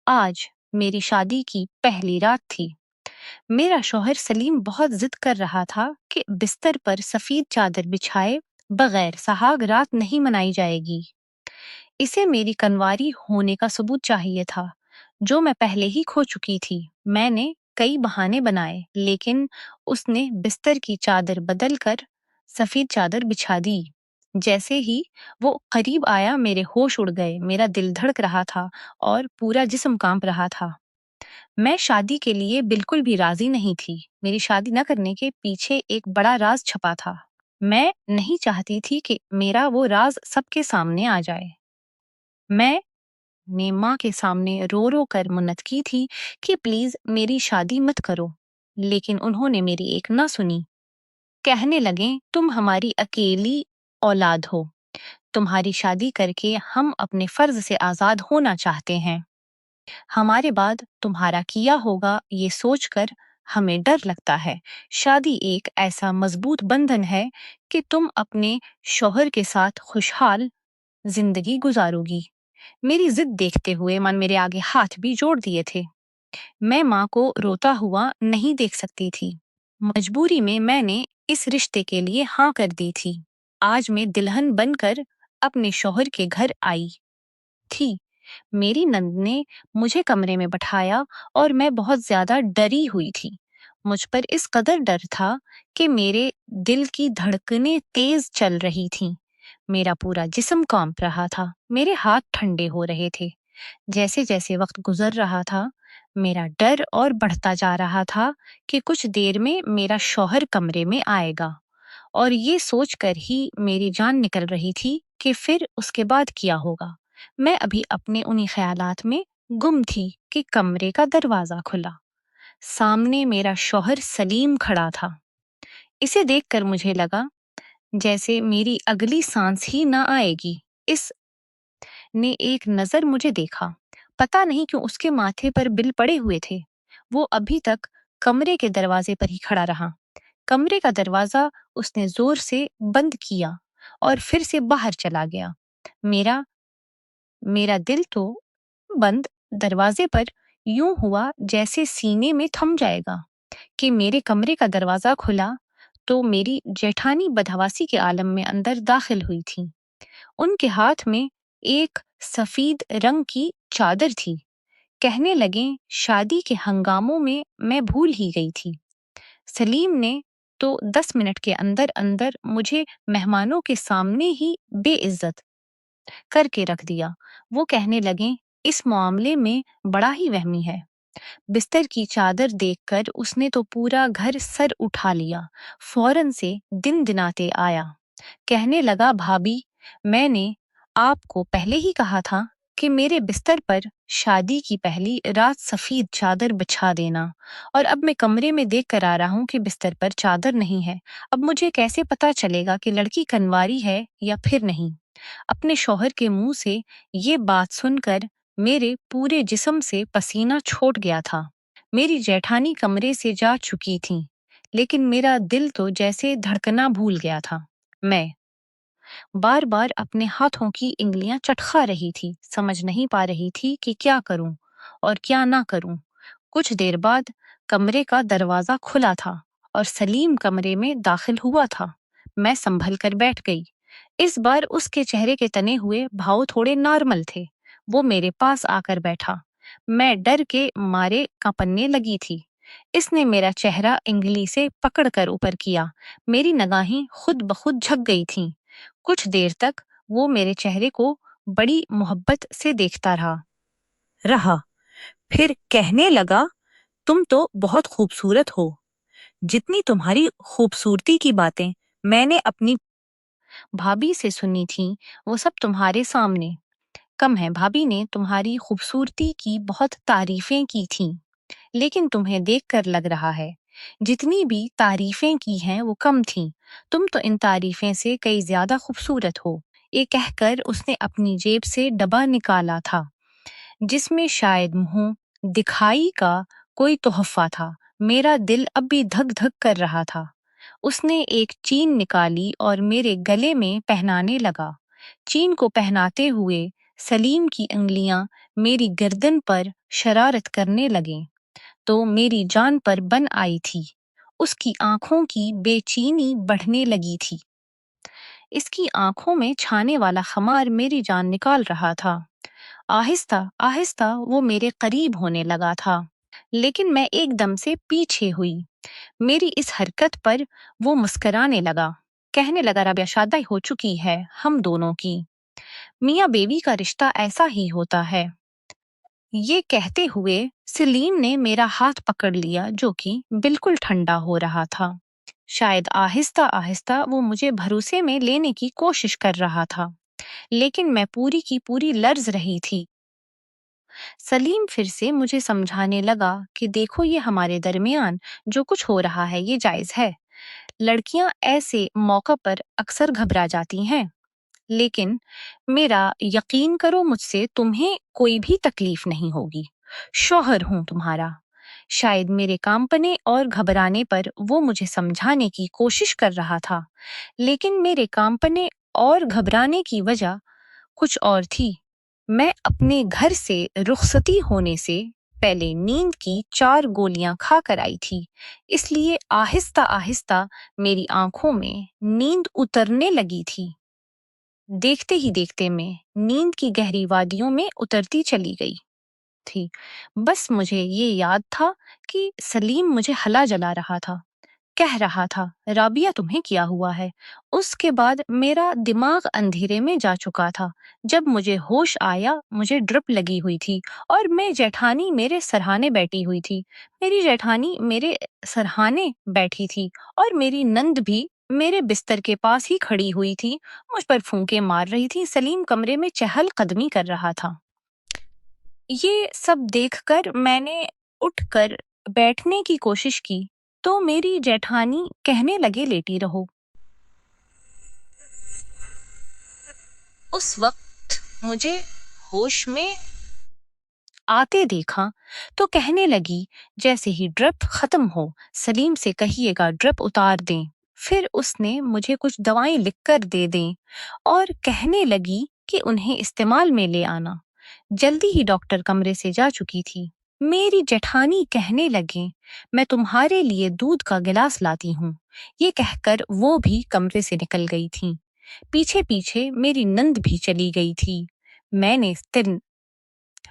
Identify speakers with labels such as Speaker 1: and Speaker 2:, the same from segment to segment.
Speaker 1: آج میری شادی کی پہلی رات تھی۔ میرا شوہر سلیم بہت ضد کر رہا تھا کہ بستر پر سفید چادر بچھائے بغیر سہاگ رات نہیں منائی جائے گی۔ اسے میری کنواری ہونے کا ثبوت چاہیے تھا جو میں پہلے ہی کھو چکی تھی۔ میں نے کئی بہانے بنائے لیکن اس نے بستر کی چادر بدل کر سفید چادر بچھا دی۔ جیسے ہی وہ قریب آیا میرے ہوش اڑ گئے، میرا دل دھڑک رہا تھا اور پورا جسم کانپ رہا تھا۔ میں شادی کے لیے بالکل بھی راضی نہیں تھی۔ میری شادی نہ کرنے کے پیچھے ایک بڑا راز چھپا تھا۔ میں نہیں چاہتی تھی کہ میرا وہ راز سب کے سامنے آ جائے۔ میں نے ماں کے سامنے رو رو کر منت کی تھی کہ پلیز میری شادی مت کرو، لیکن انہوں نے میری ایک نہ سنی۔ کہنے لگے تم ہماری اکیلی اولاد ہو، تمہاری شادی کر کے ہم اپنے فرض سے آزاد ہونا چاہتے ہیں۔ ہمارے بعد تمہارا کیا ہوگا یہ سوچ کر ہمیں ڈر لگتا ہے۔ شادی ایک ایسا مضبوط بندھن ہے کہ تم اپنے شوہر کے ساتھ خوشحال زندگی گزارو گی۔ میری ضد دیکھتے ہوئے من میرے آگے ہاتھ بھی جوڑ دیے تھے۔ میں ماں کو روتا ہوا نہیں دیکھ سکتی تھی۔ مجبوری میں نے اس رشتے کے لیے ہاں کر دی تھی۔ آج میں دلہن بن کر اپنے شوہر کے گھر آئی تھی۔ میری نند نے مجھے کمرے میں بٹھایا اور میں بہت زیادہ ڈری ہوئی تھی۔ مجھ پر اس قدر ڈر تھا کہ میرے دل کی دھڑکنیں تیز چل رہی تھیں۔ میرا پورا جسم کانپ رہا تھا، میرے ہاتھ ٹھنڈے ہو رہے تھے۔ جیسے جیسے وقت گزر رہا تھا میرا ڈر اور بڑھتا جا رہا تھا کہ کچھ دیر میں میرا شوہر کمرے میں آئے گا، اور یہ سوچ کر ہی میری جان نکل رہی تھی کہ پھر اس کے بعد کیا ہوگا۔ میں ابھی اپنے انہی خیالات میں گم تھی کہ کمرے کا دروازہ کھلا۔ سامنے میرا شوہر سلیم کھڑا تھا۔ اسے دیکھ کر مجھے لگا جیسے میری اگلی سانس ہی نہ آئے گی۔ اس نے ایک نظر مجھے دیکھا، پتہ نہیں کیوں اس کے ماتھے پر بل پڑے ہوئے تھے۔ وہ ابھی تک کمرے کے دروازے پر ہی کھڑا رہا۔ کمرے کا دروازہ اس نے زور سے بند کیا اور پھر سے باہر چلا گیا۔ میرا دل تو بند دروازے پر یوں ہوا جیسے سینے میں تھم جائے گا کہ میرے کمرے کا دروازہ کھلا تو میری جیٹھانی بدحواسی کے عالم میں اندر داخل ہوئی تھی۔ ان کے ہاتھ میں ایک سفید رنگ کی چادر تھی۔ کہنے لگیں شادی کے ہنگاموں میں میں بھول ہی گئی تھی۔ سلیم نے تو 10 منٹ کے اندر اندر مجھے مہمانوں کے سامنے ہی بے عزت کر کے رکھ دیا۔ وہ کہنے لگیں اس معاملے میں بڑا ہی وہمی ہے۔ بستر کی چادر دیکھ کر اس نے تو پورا گھر سر اٹھا لیا، فوراً سے دن دناتے آیا۔ کہنے لگا بھابی، میں نے آپ کو پہلے ہی کہا تھا کہ میرے بستر پر شادی کی پہلی رات سفید چادر بچھا دینا، اور اب میں کمرے میں دیکھ کر آ رہا ہوں کہ بستر پر چادر نہیں ہے۔ اب مجھے کیسے پتا چلے گا کہ لڑکی کنواری ہے یا پھر نہیں؟ اپنے شوہر کے منہ سے یہ بات سن کر میرے پورے جسم سے پسینہ چھوٹ گیا تھا۔ میری جیٹھانی کمرے سے جا چکی تھیں، لیکن میرا دل تو جیسے دھڑکنا بھول گیا تھا۔ میں بار بار اپنے ہاتھوں کی انگلیاں چٹخا رہی تھی، سمجھ نہیں پا رہی تھی کہ کیا کروں اور کیا نہ کروں۔ کچھ دیر بعد کمرے کا دروازہ کھلا تھا اور سلیم کمرے میں داخل ہوا تھا۔ میں سنبھل کر بیٹھ گئی۔ اس بار اس کے چہرے کے تنے ہوئے بھاؤ تھوڑے نارمل تھے۔ وہ میرے پاس آ کر بیٹھا۔ میں ڈر کے مارے کانپنے لگی تھی۔ اس نے میرا چہرہ انگلی سے پکڑ کر اوپر کیا۔ میری نگاہیں خود بخود جھک گئی تھیں۔ کچھ دیر تک وہ میرے چہرے کو بڑی محبت سے دیکھتا رہا، پھر کہنے لگا تم تو بہت خوبصورت ہو۔ جتنی تمہاری خوبصورتی کی باتیں میں نے اپنی بھابھی سے سنی تھیں وہ سب تمہارے سامنے کم ہے۔ بھابھی نے تمہاری خوبصورتی کی بہت تعریفیں کی تھیں، لیکن تمہیں دیکھ کر لگ رہا ہے جتنی بھی تعریفیں کی ہیں وہ کم تھیں۔ تم تو ان تعریفیں سے کئی زیادہ خوبصورت ہو۔ یہ کہہ کر اس نے اپنی جیب سے ڈبہ نکالا تھا جس میں شاید منہ دکھائی کا کوئی تحفہ تھا۔ میرا دل اب بھی دھک دھک کر رہا تھا۔ اس نے ایک چین نکالی اور میرے گلے میں پہنانے لگا۔ چین کو پہناتے ہوئے سلیم کی انگلیاں میری گردن پر شرارت کرنے لگیں تو میری جان پر بن آئی تھی۔ اس کی آنکھوں کی بے چینی بڑھنے لگی تھی۔ اس کی آنکھوں میں چھانے والا خمار میری جان نکال رہا تھا۔ آہستہ آہستہ وہ میرے قریب ہونے لگا تھا، لیکن میں ایک دم سے پیچھے ہوئی۔ میری اس حرکت پر وہ مسکرانے لگا، کہنے لگا رابعہ شادی ہو چکی ہے ہم دونوں کی، میاں بیوی کا رشتہ ایسا ہی ہوتا ہے۔ یہ کہتے ہوئے سلیم نے میرا ہاتھ پکڑ لیا جو کہ بالکل ٹھنڈا ہو رہا تھا۔ شاید آہستہ آہستہ وہ مجھے بھروسے میں لینے کی کوشش کر رہا تھا، لیکن میں پوری کی پوری لرز رہی تھی۔ سلیم پھر سے مجھے سمجھانے لگا کہ دیکھو یہ ہمارے درمیان جو کچھ ہو رہا ہے یہ جائز ہے۔ لڑکیاں ایسے موقع پر اکثر گھبرا جاتی ہیں، لیکن میرا یقین کرو مجھ سے تمہیں کوئی بھی تکلیف نہیں ہوگی، شوہر ہوں تمہارا۔ شاید میرے کانپنے اور گھبرانے پر وہ مجھے سمجھانے کی کوشش کر رہا تھا، لیکن میرے کانپنے اور گھبرانے کی وجہ کچھ اور تھی۔ میں اپنے گھر سے رخصتی ہونے سے پہلے نیند کی 4 گولیاں کھا کر آئی تھی، اس لیے آہستہ آہستہ میری آنکھوں میں نیند اترنے لگی تھی۔ دیکھتے ہی دیکھتے میں نیند کی گہری وادیوں میں اترتی چلی گئی تھی۔ بس مجھے یہ یاد تھا کہ سلیم مجھے ہلا جلا رہا تھا، کہہ رہا تھا رابعہ تمہیں کیا ہوا ہے۔ اس کے بعد میرا دماغ اندھیرے میں جا چکا تھا۔ جب مجھے ہوش آیا مجھے ڈرپ لگی ہوئی تھی اور میں جیٹھانی میرے سرہانے بیٹھی ہوئی تھی۔ میری جیٹھانی میرے سرہانے بیٹھی تھی اور میری نند بھی میرے بستر کے پاس ہی کھڑی ہوئی تھی، مجھ پر پھونکے مار رہی تھی۔ سلیم کمرے میں چہل قدمی کر رہا تھا۔ یہ سب دیکھ کر میں نے اٹھ کر بیٹھنے کی کوشش کی تو میری جیٹھانی کہنے لگے لیٹی رہو۔ اس وقت مجھے ہوش میں آتے دیکھا تو کہنے لگی جیسے ہی ڈرپ ختم ہو سلیم سے کہیے گا ڈرپ اتار دیں۔ پھر اس نے مجھے کچھ دوائیں لکھ کر دے دیں اور کہنے لگی کہ انہیں استعمال میں لے آنا۔ جلدی ہی ڈاکٹر کمرے سے جا چکی تھی۔ میری جیٹھانی کہنے لگے میں تمہارے لیے دودھ کا گلاس لاتی ہوں۔ یہ کہہ کر وہ بھی کمرے سے نکل گئی تھیں۔ پیچھے پیچھے میری نند بھی چلی گئی تھی۔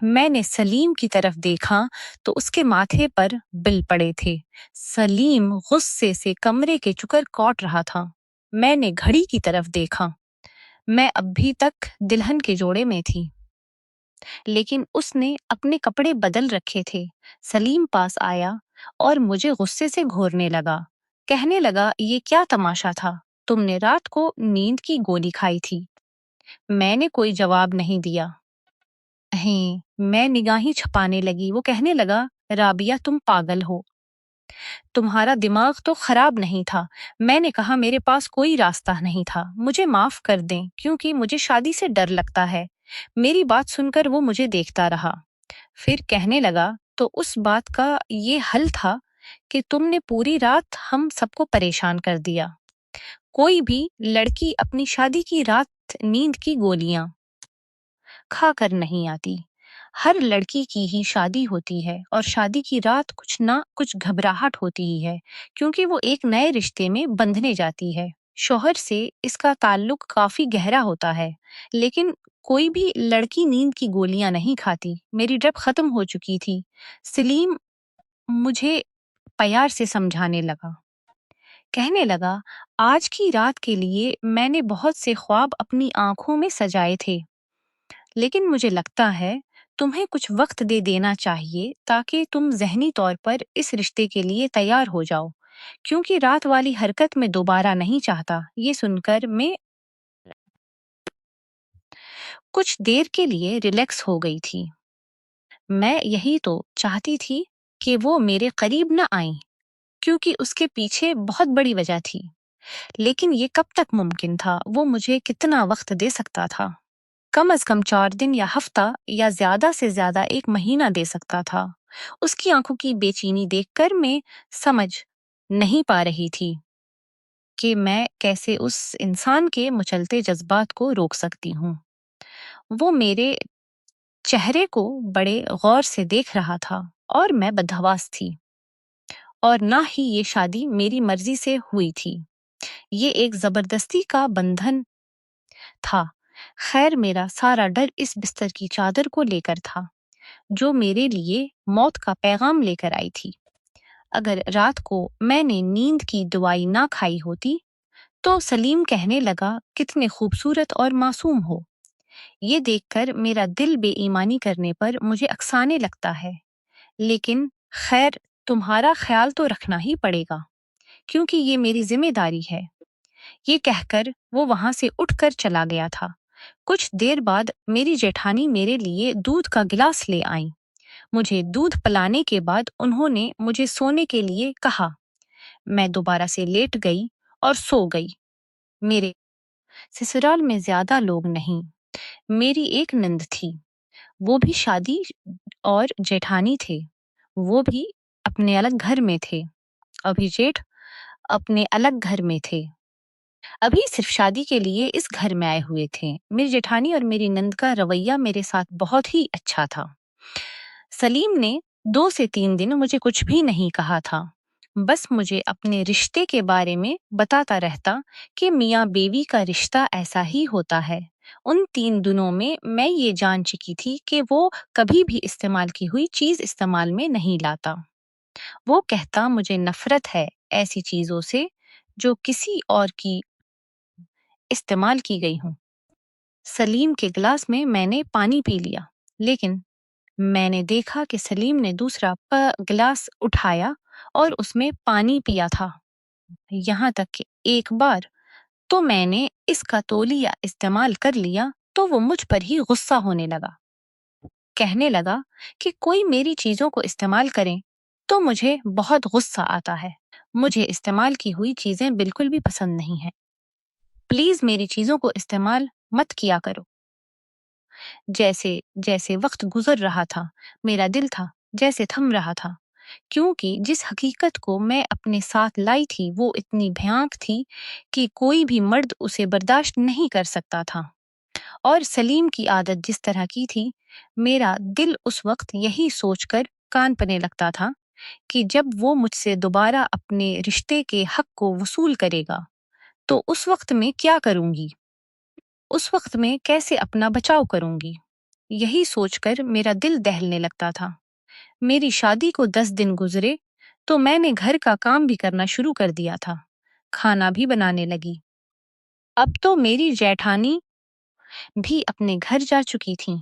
Speaker 1: میں نے سلیم کی طرف دیکھا تو اس کے ماتھے پر بل پڑے تھے۔ سلیم غصے سے کمرے کے چکر کاٹ رہا تھا۔ میں نے گھڑی کی طرف دیکھا۔ میں اب بھی تک دلہن کے جوڑے میں تھی، لیکن اس نے اپنے کپڑے بدل رکھے تھے۔ سلیم پاس آیا اور مجھے غصے سے گھورنے لگا، کہنے لگا یہ کیا تماشا تھا، تم نے رات کو نیند کی گولی کھائی تھی۔ میں نے کوئی جواب نہیں دیا۔ میں نگاہیں چھپانے لگی۔ وہ کہنے لگا رابعہ تم پاگل ہو، تمہارا دماغ تو خراب نہیں تھا۔ میں نے کہا میرے پاس کوئی راستہ نہیں تھا، مجھے معاف کر دیں کیونکہ مجھے شادی سے ڈر لگتا ہے۔ میری بات سن کر وہ مجھے دیکھتا رہا، پھر کہنے لگا تو اس بات کا یہ حل تھا کہ تم نے پوری رات ہم سب کو پریشان کر دیا۔ کوئی بھی لڑکی اپنی شادی کی رات نیند کی گولیاں کھا کر نہیں آتی۔ ہر لڑکی کی ہی شادی ہوتی ہے اور شادی کی رات کچھ نہ کچھ گھبراہٹ ہوتی ہی ہے، کیونکہ وہ ایک نئے رشتے میں بندھنے جاتی ہے۔ شوہر سے اس کا تعلق کافی گہرا ہوتا ہے، لیکن کوئی بھی لڑکی نیند کی گولیاں نہیں کھاتی۔ میری ڈرپ ختم ہو چکی تھی۔ سلیم مجھے پیار سے سمجھانے لگا، کہنے لگا آج کی رات کے لیے میں نے بہت سے خواب اپنی آنکھوں میں سجائے تھے، لیکن مجھے لگتا ہے تمہیں کچھ وقت دے دینا چاہیے تاکہ تم ذہنی طور پر اس رشتے کے لیے تیار ہو جاؤ، کیونکہ رات والی حرکت میں دوبارہ نہیں چاہتا۔ یہ سن کر میں کچھ دیر کے لیے ریلیکس ہو گئی تھی۔ میں یہی تو چاہتی تھی کہ وہ میرے قریب نہ آئیں، کیونکہ اس کے پیچھے بہت بڑی وجہ تھی، لیکن یہ کب تک ممکن تھا؟ وہ مجھے کتنا وقت دے سکتا تھا؟ کم از کم 4 دن یا ہفتہ یا زیادہ سے زیادہ 1 مہینہ دے سکتا تھا۔ اس کی آنکھوں کی بے چینی دیکھ کر میں سمجھ نہیں پا رہی تھی کہ میں کیسے اس انسان کے مچلتے جذبات کو روک سکتی ہوں۔ وہ میرے چہرے کو بڑے غور سے دیکھ رہا تھا اور میں بدحواس تھی، اور نہ ہی یہ شادی میری مرضی سے ہوئی تھی۔ یہ ایک زبردستی کا بندھن تھا۔ خیر، میرا سارا ڈر اس بستر کی چادر کو لے کر تھا جو میرے لیے موت کا پیغام لے کر آئی تھی۔ اگر رات کو میں نے نیند کی دوائی نہ کھائی ہوتی تو سلیم کہنے لگا کتنے خوبصورت اور معصوم ہو۔ یہ دیکھ کر میرا دل بے ایمانی کرنے پر مجھے اکسانے لگتا ہے، لیکن خیر، تمہارا خیال تو رکھنا ہی پڑے گا کیونکہ یہ میری ذمہ داری ہے۔ یہ کہہ کر وہ وہاں سے اٹھ کر چلا گیا تھا۔ کچھ دیر بعد میری جیٹھانی میرے لیے دودھ کا گلاس لے آئیں۔ مجھے دودھ پلانے کے بعد انہوں نے مجھے سونے کے لیے کہا۔ میں دوبارہ سے لیٹ گئی اور سو گئی۔ میرے سسرال میں زیادہ لوگ نہیں، میری ایک نند تھی، وہ بھی شادی اور جیٹھانی تھے، وہ بھی اپنے الگ گھر میں تھے، ابھی جیٹھ اپنے الگ گھر میں تھے، ابھی صرف شادی کے لیے اس گھر میں آئے ہوئے تھے۔ میری جیٹھانی اور میری نند کا رویہ میرے ساتھ بہت ہی اچھا تھا۔ سلیم نے 2 سے 3 دن مجھے کچھ بھی نہیں کہا تھا، بس مجھے اپنے رشتے کے بارے میں بتاتا رہتا کہ میاں بیوی کا رشتہ ایسا ہی ہوتا ہے۔ ان 3 دنوں میں میں یہ جان چکی تھی کہ وہ کبھی بھی استعمال کی ہوئی چیز استعمال میں نہیں لاتا۔ وہ کہتا مجھے نفرت ہے ایسی چیزوں سے جو کسی اور کی استعمال کی گئی ہوں۔ سلیم کے گلاس میں نے پانی پی لیا، لیکن میں نے دیکھا کہ سلیم نے دوسرا گلاس اٹھایا اور اس میں پانی پیا تھا، یہاں تک کہ ایک بار تو میں نے اس کا تولیہ استعمال کر لیا تو وہ مجھ پر ہی غصہ ہونے لگا۔ کہنے لگا کہ کوئی میری چیزوں کو استعمال کرے تو مجھے بہت غصہ آتا ہے۔ مجھے استعمال کی ہوئی چیزیں بالکل بھی پسند نہیں ہیں۔ پلیز میری چیزوں کو استعمال مت کیا کرو۔ جیسے جیسے وقت گزر رہا تھا، میرا دل تھا جیسے تھم رہا تھا، کیونکہ جس حقیقت کو میں اپنے ساتھ لائی تھی وہ اتنی بھیانک تھی کہ کوئی بھی مرد اسے برداشت نہیں کر سکتا تھا۔ اور سلیم کی عادت جس طرح کی تھی، میرا دل اس وقت یہی سوچ کر کانپنے لگتا تھا کہ جب وہ مجھ سے دوبارہ اپنے رشتے کے حق کو وصول کرے گا تو اس وقت میں کیا کروں گی، اس وقت میں کیسے اپنا بچاؤ کروں گی۔ یہی سوچ کر میرا دل دہلنے لگتا تھا۔ میری شادی کو 10 دن گزرے تو میں نے گھر کا کام بھی کرنا شروع کر دیا تھا، کھانا بھی بنانے لگی۔ اب تو میری جیٹھانی بھی اپنے گھر جا چکی تھیں۔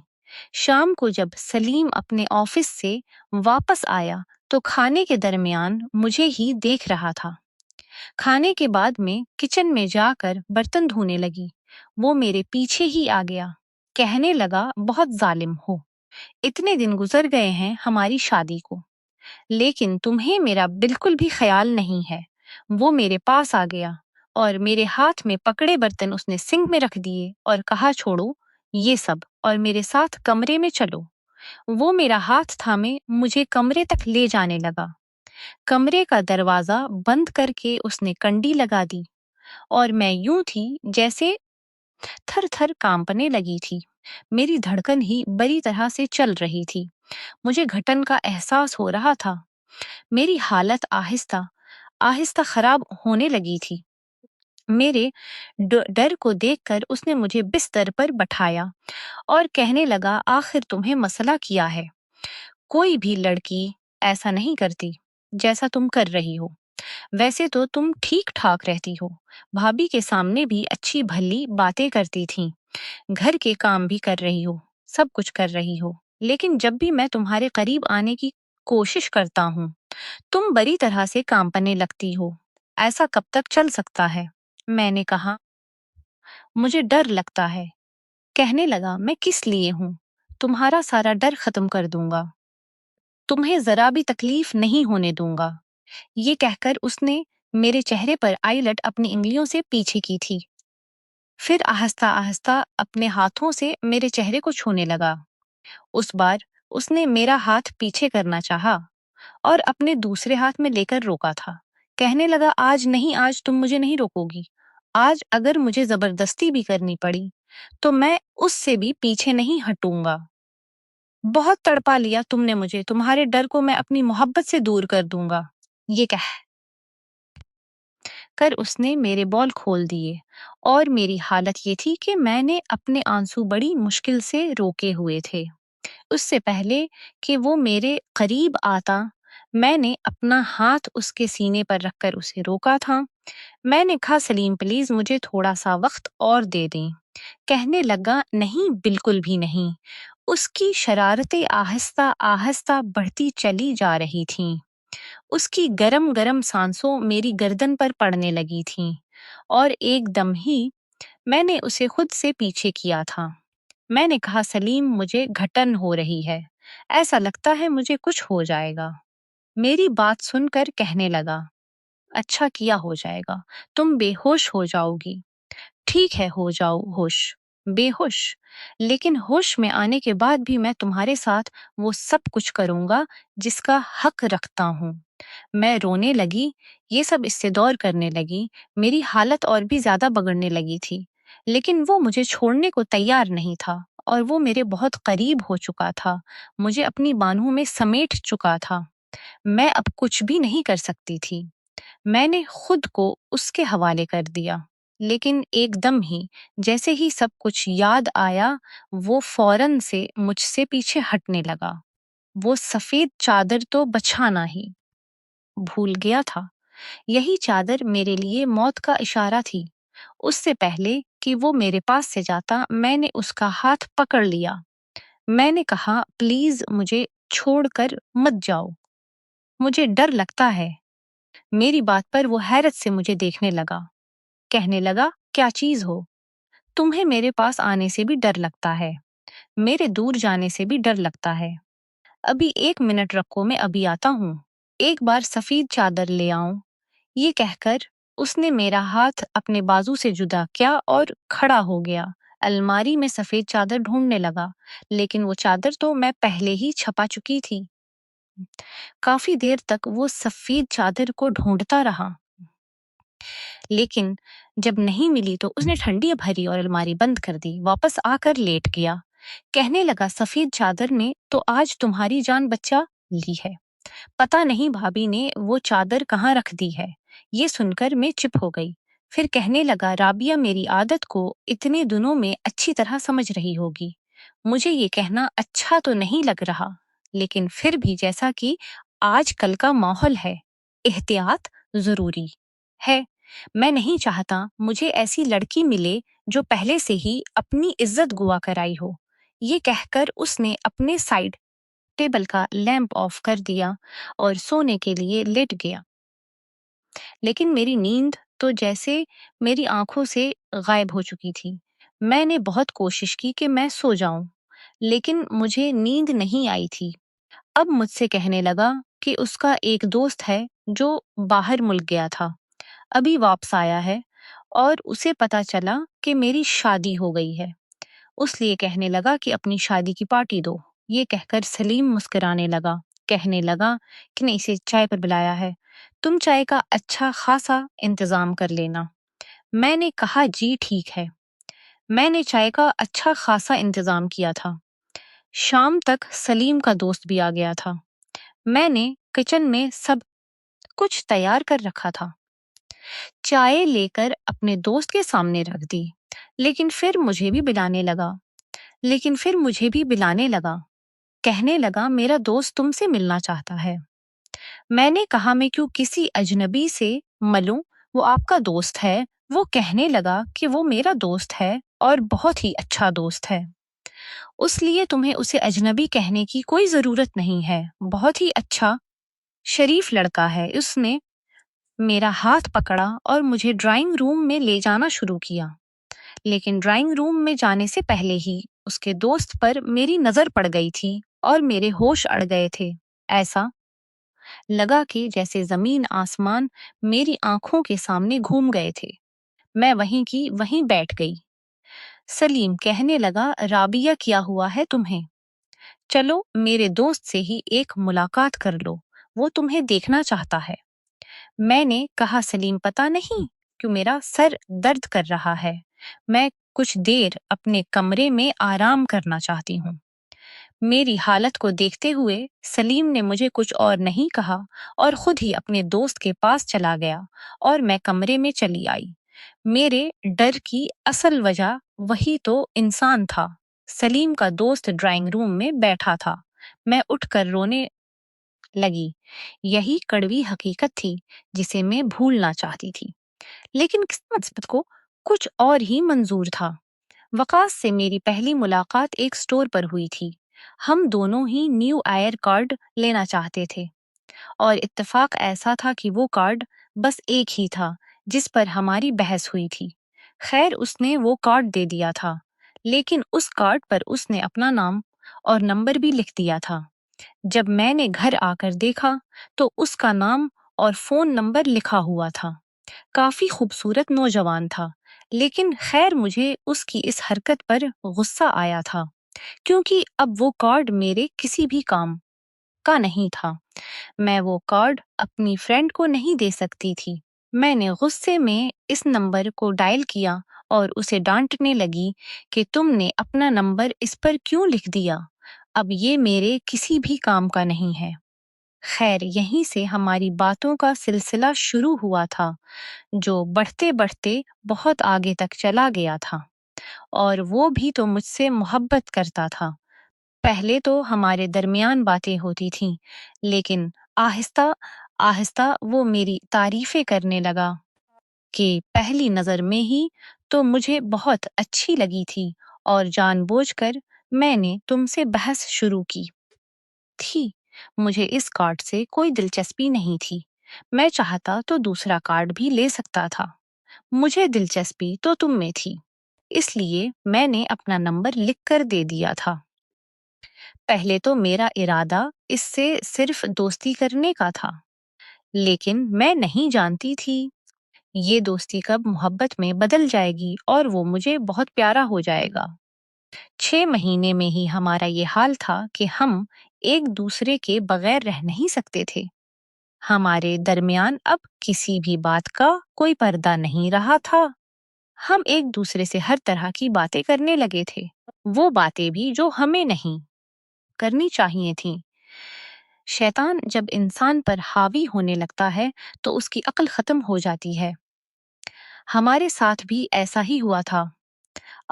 Speaker 1: شام کو جب سلیم اپنے آفس سے واپس آیا تو کھانے کے درمیان مجھے ہی دیکھ رہا تھا۔ کھانے کے بعد میں کچن میں جا کر برتن دھونے لگی۔ وہ میرے پیچھے ہی آ گیا، کہنے لگا بہت ظالم ہو، اتنے دن گزر گئے ہیں ہماری شادی کو، لیکن تمہیں میرا بالکل بھی خیال نہیں ہے۔ وہ میرے پاس آ گیا اور میرے ہاتھ میں پکڑے برتن اس نے سنک میں رکھ دیے اور کہا چھوڑو یہ سب اور میرے ساتھ کمرے میں چلو۔ وہ میرا ہاتھ تھامے مجھے کمرے تک لے جانے لگا۔ کمرے کا دروازہ بند کر کے اس نے کنڈی لگا دی اور میں یوں تھی جیسے تھر تھر کانپنے لگی تھی۔ میری دھڑکن ہی بری طرح سے چل رہی تھی، مجھے گھٹن کا احساس ہو رہا تھا۔ میری حالت آہستہ آہستہ خراب ہونے لگی تھی۔ میرے ڈر کو دیکھ کر اس نے مجھے بستر پر بٹھایا اور کہنے لگا آخر تمہیں مسئلہ کیا ہے؟ کوئی بھی لڑکی ایسا نہیں کرتی جیسا تم کر رہی ہو۔ ویسے تو تم ٹھیک ٹھاک رہتی ہو، بھابھی کے سامنے بھی اچھی بھلی باتیں کرتی تھیں، گھر کے کام بھی کر رہی ہو، سب کچھ کر رہی ہو، لیکن جب بھی میں تمہارے قریب آنے کی کوشش کرتا ہوں تم بری طرح سے کانپنے لگتی ہو۔ ایسا کب تک چل سکتا ہے؟ میں نے کہا مجھے ڈر لگتا ہے۔ کہنے لگا میں کس لیے ہوں؟ تمہارا سارا ڈر ختم کر دوں گا، تمہیں ذرا بھی تکلیف نہیں ہونے دوں گا۔ یہ کہہ کر اس نے میرے چہرے پر آئیلٹ اپنی انگلیوں سے پیچھے کی تھی، پھر آہستہ آہستہ اپنے ہاتھوں سے میرے چہرے کو چھونے لگا۔ اس بار اس نے میرا ہاتھ پیچھے کرنا چاہا اور اپنے دوسرے ہاتھ میں لے کر روکا تھا۔ کہنے لگا آج نہیں، آج تم مجھے نہیں روکو گی، آج اگر مجھے زبردستی بھی کرنی پڑی تو میں اس سے بھی پیچھے نہیں ہٹوں گا۔ بہت تڑپا لیا تم نے مجھے، تمہارے ڈر کو میں اپنی محبت سے دور کر دوں گا۔ یہ کہہ کر اس نے میرے بال کھول دیے، اور میری حالت یہ تھی کہ میں نے اپنے آنسو بڑی مشکل سے روکے ہوئے تھے۔ اس سے پہلے کہ وہ میرے قریب آتا، میں نے اپنا ہاتھ اس کے سینے پر رکھ کر اسے روکا تھا۔ میں نے کہا سلیم پلیز مجھے تھوڑا سا وقت اور دے دیں۔ کہنے لگا نہیں، بالکل بھی نہیں۔ اس کی شرارتیں آہستہ آہستہ بڑھتی چلی جا رہی تھیں۔ اس کی گرم گرم سانسوں میری گردن پر پڑنے لگی تھیں، اور ایک دم ہی میں نے اسے خود سے پیچھے کیا تھا۔ میں نے کہا سلیم مجھے گھٹن ہو رہی ہے، ایسا لگتا ہے مجھے کچھ ہو جائے گا۔ میری بات سن کر کہنے لگا اچھا کیا ہو جائے گا، تم بے ہوش ہو جاؤ گی۔ ٹھیک ہے ہو جاؤ ہوش، بے ہوش، لیکن ہوش میں آنے کے بعد بھی میں تمہارے ساتھ وہ سب کچھ کروں گا جس کا حق رکھتا ہوں۔ میں رونے لگی، یہ سب اس سے دور کرنے لگی، میری حالت اور بھی زیادہ بگڑنے لگی تھی، لیکن وہ مجھے چھوڑنے کو تیار نہیں تھا، اور وہ میرے بہت قریب ہو چکا تھا، مجھے اپنی بانہوں میں سمیٹ چکا تھا۔ میں اب کچھ بھی نہیں کر سکتی تھی۔ میں نے خود کو اس کے حوالے کر دیا، لیکن ایک دم ہی جیسے ہی سب کچھ یاد آیا، وہ فوراً سے مجھ سے پیچھے ہٹنے لگا۔ وہ سفید چادر تو بچھانا ہی بھول گیا تھا۔ یہی چادر میرے لیے موت کا اشارہ تھی۔ اس سے پہلے کہ وہ میرے پاس سے جاتا، میں نے اس کا ہاتھ پکڑ لیا۔ میں نے کہا پلیز مجھے چھوڑ کر مت جاؤ، مجھے ڈر لگتا ہے۔ میری بات پر وہ حیرت سے مجھے دیکھنے لگا، کہنے لگا کیا چیز ہو؟ تمہیں میرے پاس آنے سے بھی ڈر لگتا ہے، میرے دور جانے سے بھی ڈر لگتا ہے۔ ابھی 1 منٹ رکو، میں ابھی آتا ہوں، ایک بار سفید چادر لے آؤں۔ یہ کہہ کر اس نے میرا ہاتھ اپنے بازو سے جدا کیا اور کھڑا ہو گیا۔ الماری میں سفید چادر ڈھونڈنے لگا، لیکن وہ چادر تو میں پہلے ہی چھپا چکی تھی۔ کافی دیر تک وہ سفید چادر کو ڈھونڈتا رہا، لیکن جب نہیں ملی تو اس نے ٹھنڈی بھری اور الماری بند کر دی، واپس آ کر لیٹ گیا۔ کہنے لگا سفید چادر نے تو آج تمہاری جان بچا لی ہے، پتہ نہیں بھابھی نے وہ چادر کہاں رکھ دی ہے۔ یہ سن کر میں چپ ہو گئی۔ پھر کہنے لگا رابعہ میری عادت کو اتنے دنوں میں اچھی طرح سمجھ رہی ہوگی، مجھے یہ کہنا اچھا تو نہیں لگ رہا، لیکن پھر بھی جیسا کہ آج کل کا ماحول ہے، احتیاط ضروری ہے۔ میں نہیں چاہتا مجھے ایسی لڑکی ملے جو پہلے سے ہی اپنی عزت گوا کر آئی ہو۔ یہ کہہ کر اس نے اپنے سائڈ ٹیبل کا لیمپ آف کر دیا اور سونے کے لیے لیٹ گیا، لیکن میری نیند تو جیسے میری آنکھوں سے غائب ہو چکی تھی۔ میں نے بہت کوشش کی کہ میں سو جاؤں، لیکن مجھے نیند نہیں آئی تھی۔ اب مجھ سے کہنے لگا کہ اس کا ایک دوست ہے جو باہر ملک گیا تھا، ابھی واپس آیا ہے، اور اسے پتا چلا کہ میری شادی ہو گئی ہے، اس لیے کہنے لگا کہ اپنی شادی کی پارٹی دو۔ یہ کہہ کر سلیم مسکرانے لگا، کہنے لگا کہ نے اسے چائے پر بلایا ہے، تم چائے کا اچھا خاصا انتظام کر لینا۔ میں نے کہا جی ٹھیک ہے۔ میں نے چائے کا اچھا خاصا انتظام کیا تھا۔ شام تک سلیم کا دوست بھی آ گیا تھا۔ میں نے کچن میں سب کچھ تیار کر رکھا تھا، چائے لے کر اپنے دوست کے سامنے رکھ دی، لیکن پھر مجھے بھی بلانے لگا، کہنے لگا میرا دوست تم سے ملنا چاہتا ہے۔ میں نے کہا میں کیوں کسی اجنبی سے ملوں، وہ آپ کا دوست ہے۔ وہ کہنے لگا کہ وہ میرا دوست ہے اور بہت ہی اچھا دوست ہے، اس لیے تمہیں اسے اجنبی کہنے کی کوئی ضرورت نہیں ہے، بہت ہی اچھا شریف لڑکا ہے۔ اس نے میرا ہاتھ پکڑا اور مجھے ڈرائنگ روم میں لے جانا شروع کیا، لیکن ڈرائنگ روم میں جانے سے پہلے ہی اس کے دوست پر میری نظر پڑ گئی تھی اور میرے ہوش اڑ گئے تھے۔ ایسا لگا کہ جیسے زمین آسمان میری آنکھوں کے سامنے گھوم گئے تھے۔ میں وہیں کی وہیں بیٹھ گئی۔ سلیم کہنے لگا رابعہ کیا ہوا ہے تمہیں؟ چلو میرے دوست سے ہی ایک ملاقات کر لو، وہ تمہیں دیکھنا چاہتا ہے۔ میں نے کہا سلیم پتہ نہیں کیوں میرا سر درد کر رہا ہے، میں کچھ دیر اپنے کمرے میں آرام کرنا چاہتی ہوں۔ میری حالت کو دیکھتے ہوئے سلیم نے مجھے کچھ اور نہیں کہا اور خود ہی اپنے دوست کے پاس چلا گیا اور میں کمرے میں چلی آئی۔ میرے ڈر کی اصل وجہ وہی تو انسان تھا۔ سلیم کا دوست ڈرائنگ روم میں بیٹھا تھا۔ میں اٹھ کر رونے لگی۔ یہی کڑوی حقیقت تھی جسے میں بھولنا چاہتی تھی، لیکن قسمت کو کچھ اور ہی منظور تھا۔ وقاص سے میری پہلی ملاقات ایک سٹور پر ہوئی تھی۔ ہم دونوں ہی نیو آئر کارڈ لینا چاہتے تھے اور اتفاق ایسا تھا کہ وہ کارڈ بس ایک ہی تھا جس پر ہماری بحث ہوئی تھی۔ خیر اس نے وہ کارڈ دے دیا تھا، لیکن اس کارڈ پر اس نے اپنا نام اور نمبر بھی لکھ دیا تھا۔ جب میں نے گھر آ کر دیکھا تو اس کا نام اور فون نمبر لکھا ہوا تھا۔ کافی خوبصورت نوجوان تھا، لیکن خیر مجھے اس کی اس حرکت پر غصہ آیا تھا کیونکہ اب وہ کارڈ میرے کسی بھی کام کا نہیں تھا۔ میں وہ کارڈ اپنی فرینڈ کو نہیں دے سکتی تھی۔ میں نے غصے میں اس نمبر کو ڈائل کیا اور اسے ڈانٹنے لگی کہ تم نے اپنا نمبر اس پر کیوں لکھ دیا؟ اب یہ میرے کسی بھی کام کا نہیں ہے۔ خیر یہیں سے ہماری باتوں کا سلسلہ شروع ہوا تھا، جو بڑھتے بڑھتے بہت آگے تک چلا گیا تھا، اور وہ بھی تو مجھ سے محبت کرتا تھا۔ پہلے تو ہمارے درمیان باتیں ہوتی تھیں، لیکن آہستہ آہستہ وہ میری تعریفیں کرنے لگا کہ پہلی نظر میں ہی تو مجھے بہت اچھی لگی تھی اور جان بوجھ کر میں نے تم سے بحث شروع کی تھی۔ مجھے اس کارڈ سے کوئی دلچسپی نہیں تھی۔ میں چاہتا تو دوسرا کارڈ بھی لے سکتا تھا۔ مجھے دلچسپی تو تم میں تھی، اس لیے میں نے اپنا نمبر لکھ کر دے دیا تھا۔ پہلے تو میرا ارادہ اس سے صرف دوستی کرنے کا تھا، لیکن میں نہیں جانتی تھی یہ دوستی کب محبت میں بدل جائے گی اور وہ مجھے بہت پیارا ہو جائے گا۔ 6 مہینے میں ہی ہمارا یہ حال تھا کہ ہم ایک دوسرے کے بغیر رہ نہیں سکتے تھے۔ ہمارے درمیان اب کسی بھی بات کا کوئی پردہ نہیں رہا تھا۔ ہم ایک دوسرے سے ہر طرح کی باتیں کرنے لگے تھے، وہ باتیں بھی جو ہمیں نہیں کرنی چاہیے تھیں۔ شیطان جب انسان پر حاوی ہونے لگتا ہے تو اس کی عقل ختم ہو جاتی ہے۔ ہمارے ساتھ بھی ایسا ہی ہوا تھا۔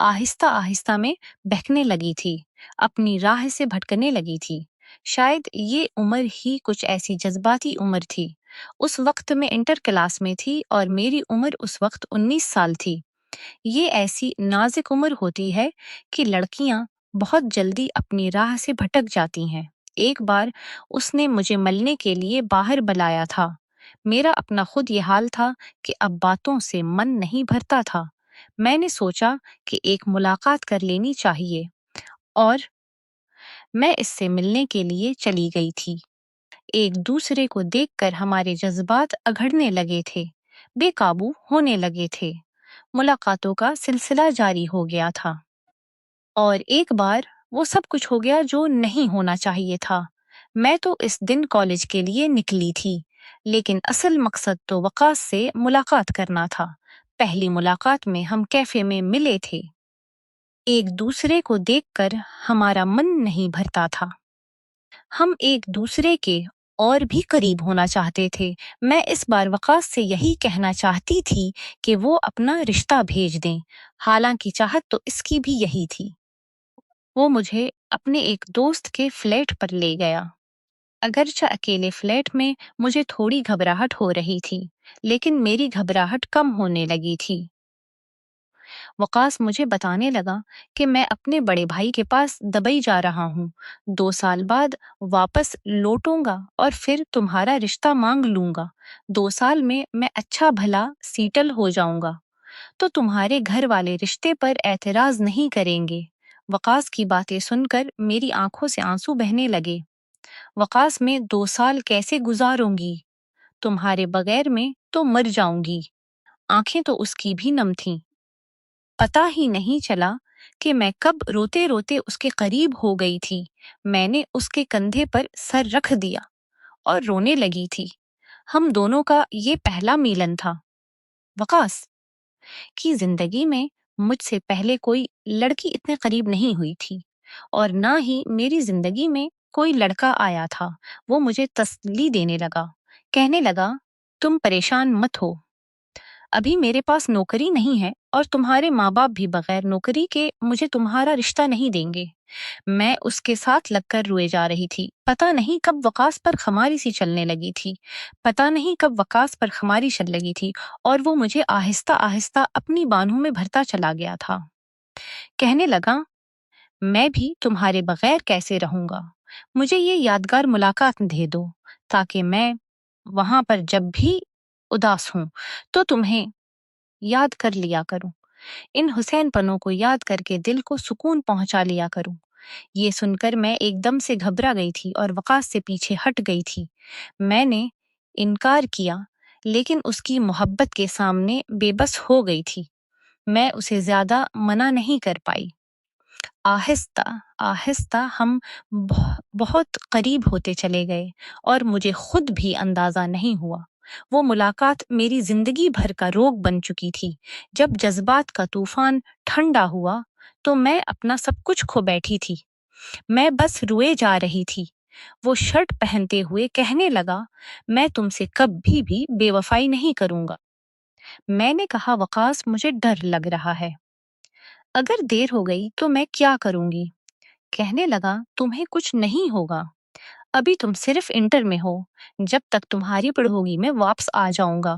Speaker 1: آہستہ آہستہ میں بہکنے لگی تھی، اپنی راہ سے بھٹکنے لگی تھی۔ شاید یہ عمر ہی کچھ ایسی جذباتی عمر تھی۔ اس وقت میں انٹر کلاس میں تھی اور میری عمر اس وقت 19 سال تھی۔ یہ ایسی نازک عمر ہوتی ہے کہ لڑکیاں بہت جلدی اپنی راہ سے بھٹک جاتی ہیں۔ ایک بار اس نے مجھے ملنے کے لیے باہر بلایا تھا۔ میرا اپنا خود یہ حال تھا کہ اب باتوں سے من نہیں بھرتا تھا۔ میں نے سوچا کہ ایک ملاقات کر لینی چاہیے اور میں اس سے ملنے کے لیے چلی گئی تھی۔ ایک دوسرے کو دیکھ کر ہمارے جذبات اگھڑنے لگے تھے، بے قابو ہونے لگے تھے۔ ملاقاتوں کا سلسلہ جاری ہو گیا تھا اور ایک بار وہ سب کچھ ہو گیا جو نہیں ہونا چاہیے تھا۔ میں تو اس دن کالج کے لیے نکلی تھی، لیکن اصل مقصد تو وقاص سے ملاقات کرنا تھا۔ پہلی ملاقات میں ہم کیفے میں ملے تھے۔ ایک دوسرے کو دیکھ کر ہمارا من نہیں بھرتا تھا۔ ہم ایک دوسرے کے اور بھی قریب ہونا چاہتے تھے۔ میں اس بار وقاص سے یہی کہنا چاہتی تھی کہ وہ اپنا رشتہ بھیج دیں، حالانکہ چاہت تو اس کی بھی یہی تھی۔ وہ مجھے اپنے ایک دوست کے فلیٹ پر لے گیا۔ اگرچہ اکیلے فلیٹ میں مجھے تھوڑی گھبراہٹ ہو رہی تھی، لیکن میری گھبراہٹ کم ہونے لگی تھی۔ وقاص مجھے بتانے لگا کہ میں اپنے بڑے بھائی کے پاس دبئی جا رہا ہوں، 2 سال بعد واپس لوٹوں گا اور پھر تمہارا رشتہ مانگ لوں گا۔ 2 سال میں میں اچھا بھلا سیٹل ہو جاؤں گا تو تمہارے گھر والے رشتے پر اعتراض نہیں کریں گے۔ وقاص کی باتیں سن کر میری آنکھوں سے آنسو بہنے لگے۔ وقاص میں 2 سال کیسے گزاروں گی؟ تمہارے بغیر میں تو مر جاؤں گی۔ آنکھیں تو اس کی بھی نم تھیں۔ پتا ہی نہیں چلا کہ میں کب روتے روتے اس کے قریب ہو گئی تھی۔ میں نے اس کے کندھے پر سر رکھ دیا اور رونے لگی تھی۔ ہم دونوں کا یہ پہلا ملن تھا۔ وقاص کی زندگی میں مجھ سے پہلے کوئی لڑکی اتنے قریب نہیں ہوئی تھی اور نہ ہی میری زندگی میں کوئی لڑکا آیا تھا۔ وہ مجھے تسلی دینے لگا، کہنے لگا تم پریشان مت ہو، ابھی میرے پاس نوکری نہیں ہے اور تمہارے ماں باپ بھی بغیر نوکری کے مجھے تمہارا رشتہ نہیں دیں گے۔ میں اس کے ساتھ لگ کر روئے جا رہی تھی۔ پتہ نہیں کب وقاص پر خماری سی چلنے لگی تھی، پتہ نہیں کب وقاص پر خماری چل لگی تھی اور وہ مجھے آہستہ آہستہ اپنی بانہوں میں بھرتا چلا گیا تھا۔ کہنے لگا میں بھی تمہارے بغیر کیسے رہوں گا، مجھے یہ یادگار ملاقات دے دو تاکہ میں وہاں پر جب بھی اداس ہوں تو تمہیں یاد کر لیا کروں، ان حسین پنوں کو یاد کر کے دل کو سکون پہنچا لیا کروں۔ یہ سن کر میں ایک دم سے گھبرا گئی تھی اور وقاص سے پیچھے ہٹ گئی تھی۔ میں نے انکار کیا لیکن اس کی محبت کے سامنے بے بس ہو گئی تھی۔ میں اسے زیادہ منع نہیں کر پائی۔ آہستہ آہستہ ہم بہت قریب ہوتے چلے گئے اور مجھے خود بھی اندازہ نہیں ہوا۔ وہ ملاقات میری زندگی بھر کا روگ بن چکی تھی۔ جب جذبات کا طوفان ٹھنڈا ہوا تو میں اپنا سب کچھ کھو بیٹھی تھی۔ میں بس روئے جا رہی تھی۔ وہ شرٹ پہنتے ہوئے کہنے لگا میں تم سے کبھی بھی بے وفائی نہیں کروں گا۔ میں نے کہا وقاص مجھے ڈر لگ رہا ہے، اگر دیر ہو گئی تو میں کیا کروں گی؟ کہنے لگا تمہیں کچھ نہیں ہوگا، ابھی تم صرف انٹر میں ہو، جب تک تمہاری پڑھوگی میں واپس آ جاؤں گا،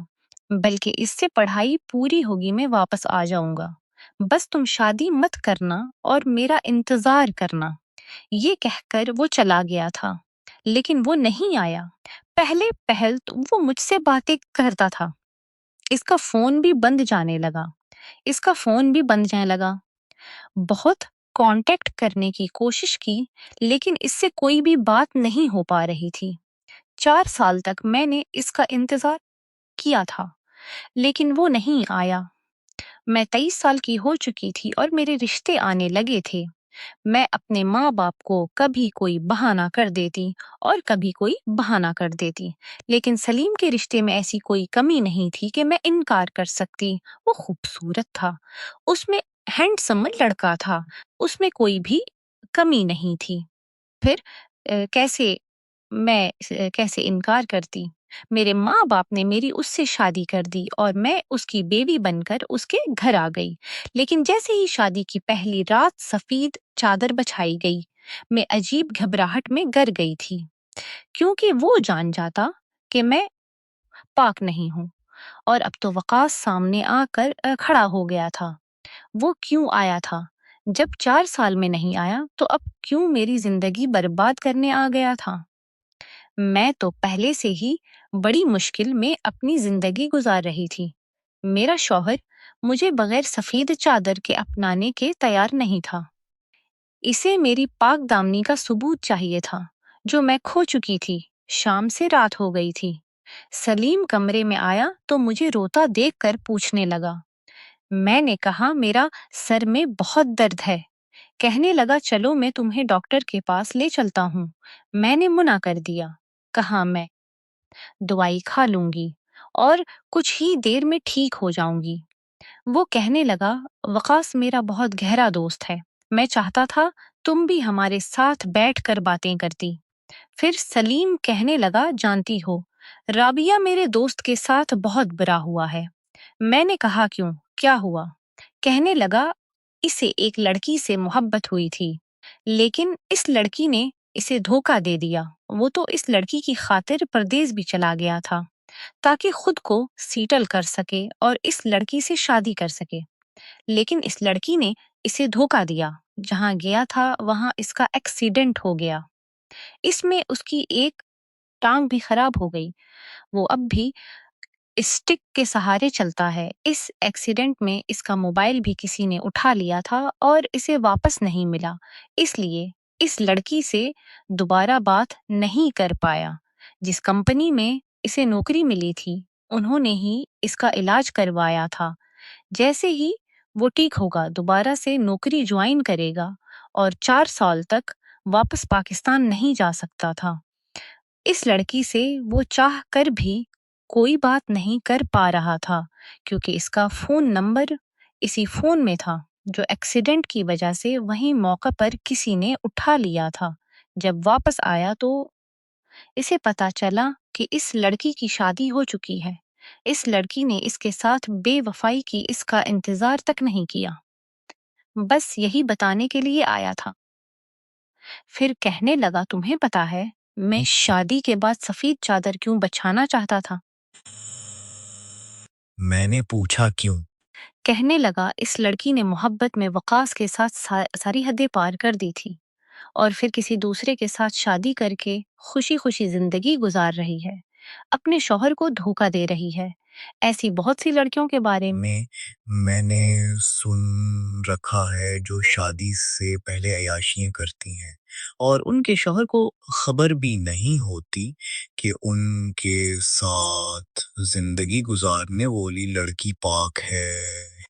Speaker 1: بلکہ اس سے پڑھائی پوری ہوگی میں واپس آ جاؤں گا، بس تم شادی مت کرنا اور میرا انتظار کرنا۔ یہ کہہ کر وہ چلا گیا تھا لیکن وہ نہیں آیا۔ پہلے پہل تو وہ مجھ سے باتیں کرتا تھا، اس کا فون بھی بند جانے لگا، بہت کانٹیکٹ کرنے کی کوشش کی لیکن اس سے کوئی بھی بات نہیں ہو پا رہی تھی۔ 4 سال تک میں نے اس کا انتظار کیا تھا لیکن وہ نہیں آیا۔ میں 23 سال کی ہو چکی تھی اور میرے رشتے آنے لگے تھے۔ میں اپنے ماں باپ کو کبھی کوئی بہانہ کر دیتی اور کبھی کوئی بہانہ کر دیتی، لیکن سلیم کے رشتے میں ایسی کوئی کمی نہیں تھی کہ میں انکار کر سکتی۔ وہ خوبصورت تھا، اس میں ہینڈسم لڑکا تھا، اس میں کوئی بھی کمی نہیں تھی۔ پھر کیسے انکار کرتی؟ میرے ماں باپ نے میری اس سے شادی کر دی اور میں اس کی بیوی بن کر اس کے گھر آ گئی، لیکن جیسے ہی شادی کی پہلی رات سفید چادر بچھائی گئی، میں عجیب گھبراہٹ میں گر گئی تھی، کیونکہ وہ جان جاتا کہ میں پاک نہیں ہوں۔ اور اب تو وقاص سامنے آ کر کھڑا ہو گیا تھا۔ وہ کیوں آیا تھا؟ جب 4 سال میں نہیں آیا تو اب کیوں میری زندگی برباد کرنے آ گیا تھا؟ میں تو پہلے سے ہی بڑی مشکل میں اپنی زندگی گزار رہی تھی۔ میرا شوہر مجھے بغیر سفید چادر کے اپنانے کے تیار نہیں تھا۔ اسے میری پاک دامنی کا ثبوت چاہیے تھا جو میں کھو چکی تھی۔ شام سے رات ہو گئی تھی۔ سلیم کمرے میں آیا تو مجھے روتا دیکھ کر پوچھنے لگا۔ میں نے کہا میرا سر میں بہت درد ہے۔ کہنے لگا چلو میں تمہیں ڈاکٹر کے پاس لے چلتا ہوں۔ میں نے منع کر دیا، کہا میں دوائی کھا لوں گی اور کچھ ہی دیر میں ٹھیک ہو جاؤں گی۔ وہ کہنے لگا وقاص میرا بہت گہرا دوست ہے، میں چاہتا تھا تم بھی ہمارے ساتھ بیٹھ کر باتیں کرتی۔ پھر سلیم کہنے لگا جانتی ہو رابعہ میرے دوست کے ساتھ بہت برا ہوا ہے۔ میں نے کہا کیوں، کیا ہوا؟ کہنے لگا اسے ایک لڑکی سے محبت ہوئی تھی لیکن اس لڑکی نے اسے دھوکہ دے دیا۔ وہ تو اس لڑکی کی خاطر پردیس بھی چلا گیا تھا تاکہ خود کو سیٹل کر سکے اور اس لڑکی سے شادی کر سکے، لیکن اس لڑکی نے اسے دھوکہ دیا۔ جہاں گیا تھا وہاں اس کا ایکسیڈنٹ ہو گیا، اس میں اس کی ایک ٹانگ بھی خراب ہو گئی۔ وہ اب بھی اسٹک کے سہارے چلتا ہے۔ اس ایکسیڈنٹ میں اس کا موبائل بھی کسی نے اٹھا لیا تھا اور اسے واپس نہیں ملا، اس لیے اس لڑکی سے دوبارہ بات نہیں کر پایا۔ جس کمپنی میں اسے نوکری ملی تھی انہوں نے ہی اس کا علاج کروایا تھا۔ جیسے ہی وہ ٹھیک ہوگا دوبارہ سے نوکری جوائن کرے گا اور 4 سال تک واپس پاکستان نہیں جا سکتا تھا۔ اس لڑکی سے وہ چاہ کر بھی کوئی بات نہیں کر پا رہا تھا کیونکہ اس کا فون نمبر اسی فون میں تھا جو ایکسیڈنٹ کی وجہ سے وہیں موقع پر کسی نے اٹھا لیا تھا۔ جب واپس آیا تو اسے پتا چلا کہ اس لڑکی کی شادی ہو چکی ہے۔ اس لڑکی نے اس کے ساتھ بے وفائی کی، اس کا انتظار تک نہیں کیا، بس یہی بتانے کے لیے آیا تھا۔ پھر کہنے لگا، تمہیں پتا ہے میں شادی کے بعد سفید چادر کیوں بچھانا چاہتا تھا؟
Speaker 2: میں نے پوچھا کیوں؟
Speaker 1: کہنے لگا، اس لڑکی نے محبت میں وقاص کے ساتھ ساری حدیں پار کر دی تھی اور پھر کسی دوسرے کے ساتھ شادی کر کے خوشی خوشی زندگی گزار رہی ہے، اپنے شوہر کو دھوکہ دے رہی ہے۔ ایسی بہت سی لڑکیوں کے بارے
Speaker 2: میں نے سن رکھا ہے جو شادی سے پہلے عیاشیاں کرتی ہیں اور ان کے شوہر کو خبر بھی نہیں ہوتی کہ ان کے ساتھ زندگی گزارنے والی لڑکی پاک ہے۔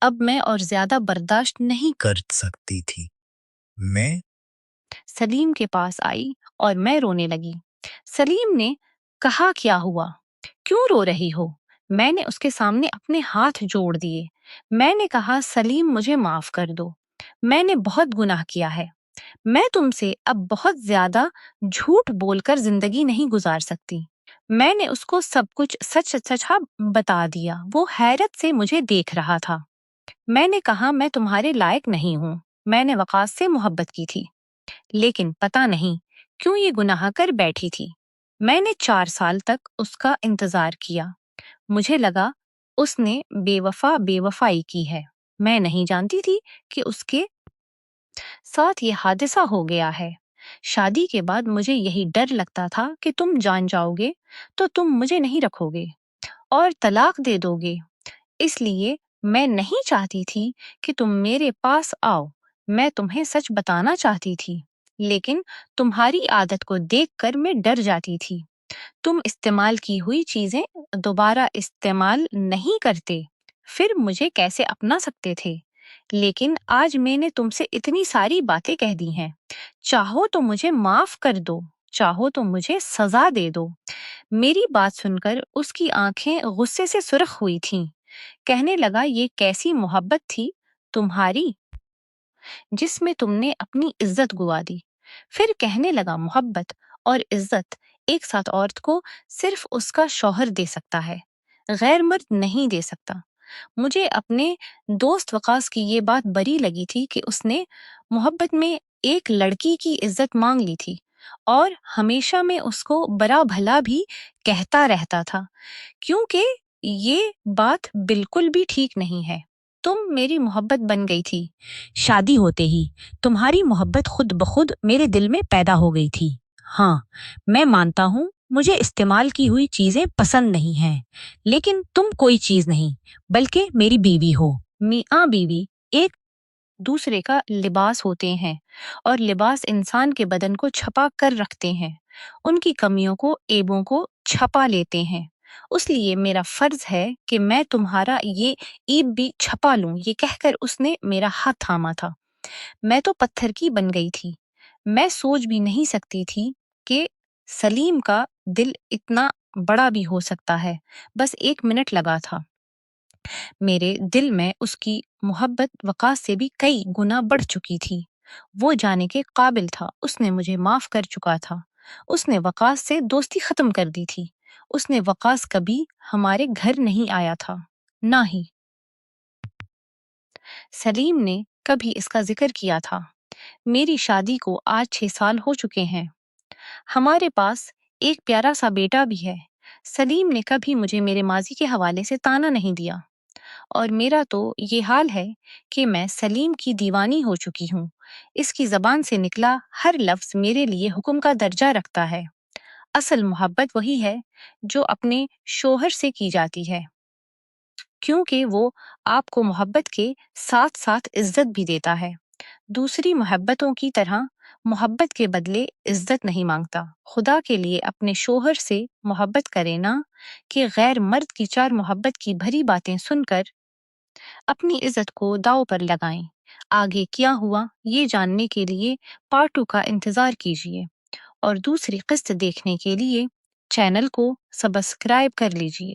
Speaker 1: اب میں اور زیادہ برداشت نہیں
Speaker 2: کر سکتی تھی۔ میں
Speaker 1: سلیم کے پاس آئی اور میں رونے لگی۔ سلیم نے کہا، کیا ہوا؟ کیوں رو رہی ہو؟ میں نے اس کے سامنے اپنے ہاتھ جوڑ دیے۔ میں نے کہا، سلیم مجھے معاف کر دو، میں نے بہت گناہ کیا ہے، میں تم سے اب بہت زیادہ جھوٹ بول کر زندگی نہیں گزار سکتی۔ میں نے اس کو سب کچھ سچ سچ بتا دیا۔ وہ حیرت سے مجھے دیکھ رہا تھا۔ میں نے کہا، میں تمہارے لائق نہیں ہوں، میں نے وقاص سے محبت کی تھی، لیکن پتہ نہیں کیوں یہ گناہ کر بیٹھی تھی۔ میں نے 4 سال تک اس کا انتظار کیا۔ مجھے لگا اس نے بے وفائی کی ہے۔ میں نہیں جانتی تھی کہ اس کے ساتھ یہ حادثہ ہو گیا ہے۔ شادی کے بعد مجھے یہی ڈر لگتا تھا کہ تم جان جاؤ گے تو تم مجھے نہیں رکھو گے اور طلاق دے دو گے۔ اس لیے میں نہیں چاہتی تھی کہ تم میرے پاس آؤ۔ میں تمہیں سچ بتانا چاہتی تھی، لیکن تمہاری عادت کو دیکھ کر میں ڈر جاتی تھی۔ تم استعمال کی ہوئی چیزیں دوبارہ استعمال نہیں کرتے، پھر مجھے کیسے اپنا سکتے تھے؟ لیکن آج میں نے تم سے اتنی ساری باتیں کہہ دی ہیں، چاہو تو مجھے معاف کر دو، چاہو تو مجھے سزا دے دو۔ میری بات سن کر اس کی آنکھیں غصے سے سرخ ہوئی تھیں۔ کہنے لگا، یہ کیسی محبت تھی تمہاری جس میں تم نے اپنی عزت گوا دی؟ پھر کہنے لگا، محبت اور عزت ایک ساتھ عورت کو صرف اس کا شوہر دے سکتا ہے، غیر مرد نہیں دے سکتا۔ مجھے اپنے دوست وقاص کی یہ بات بری لگی تھی کہ اس نے محبت میں ایک لڑکی کی عزت مانگ لی تھی اور ہمیشہ میں اس کو برا بھلا بھی کہتا رہتا تھا، کیونکہ یہ بات بالکل بھی ٹھیک نہیں ہے۔ تم میری محبت بن گئی تھی شادی ہوتے ہی، تمہاری محبت خود بخود میرے دل میں پیدا ہو گئی تھی۔ ہاں، میں مانتا ہوں مجھے استعمال کی ہوئی چیزیں پسند نہیں ہیں، لیکن تم کوئی چیز نہیں بلکہ میری بیوی ہو۔ میاں بیوی ایک دوسرے کا لباس ہوتے ہیں اور لباس انسان کے بدن کو چھپا کر رکھتے ہیں، ان کی کمیوں کو، عیبوں کو چھپا لیتے ہیں۔ اس لیے میرا فرض ہے کہ میں تمہارا یہ عیب بھی چھپا لوں۔ یہ کہہ کر اس نے میرا ہاتھ تھاما تھا۔ میں تو پتھر کی بن گئی تھی۔ میں سوچ بھی نہیں سکتی تھی کہ سلیم کا دل اتنا بڑا بھی ہو سکتا ہے۔ بس 1 منٹ لگا تھا۔ میرے دل میں اس کی محبت وقاص سے بھی کئی گنا بڑھ چکی تھی۔ وہ جانے کے قابل تھا۔ اس نے مجھے معاف کر چکا تھا۔ اس نے وقاص سے دوستی ختم کر دی تھی۔ اس نے وقاص کبھی ہمارے گھر نہیں آیا تھا، نہ ہی سلیم نے کبھی اس کا ذکر کیا تھا۔ میری شادی کو آج 6 سال ہو چکے ہیں۔ ہمارے پاس ایک پیارا سا بیٹا بھی ہے۔ سلیم نے کبھی مجھے میرے ماضی کے حوالے سے طعنہ نہیں دیا، اور میرا تو یہ حال ہے کہ میں سلیم کی دیوانی ہو چکی ہوں۔ اس کی زبان سے نکلا ہر لفظ میرے لیے حکم کا درجہ رکھتا ہے۔ اصل محبت وہی ہے جو اپنے شوہر سے کی جاتی ہے، کیونکہ وہ آپ کو محبت کے ساتھ ساتھ عزت بھی دیتا ہے۔ دوسری محبتوں کی طرح محبت کے بدلے عزت نہیں مانگتا۔ خدا کے لیے اپنے شوہر سے محبت کرے نا کہ غیر مرد کی 4 محبت کی بھری باتیں سن کر اپنی عزت کو داؤ پر لگائیں۔ آگے کیا ہوا یہ جاننے کے لیے پارٹ 2 کا انتظار کیجیے، اور دوسری قسط دیکھنے کے لیے چینل کو سبسکرائب کر لیجیے۔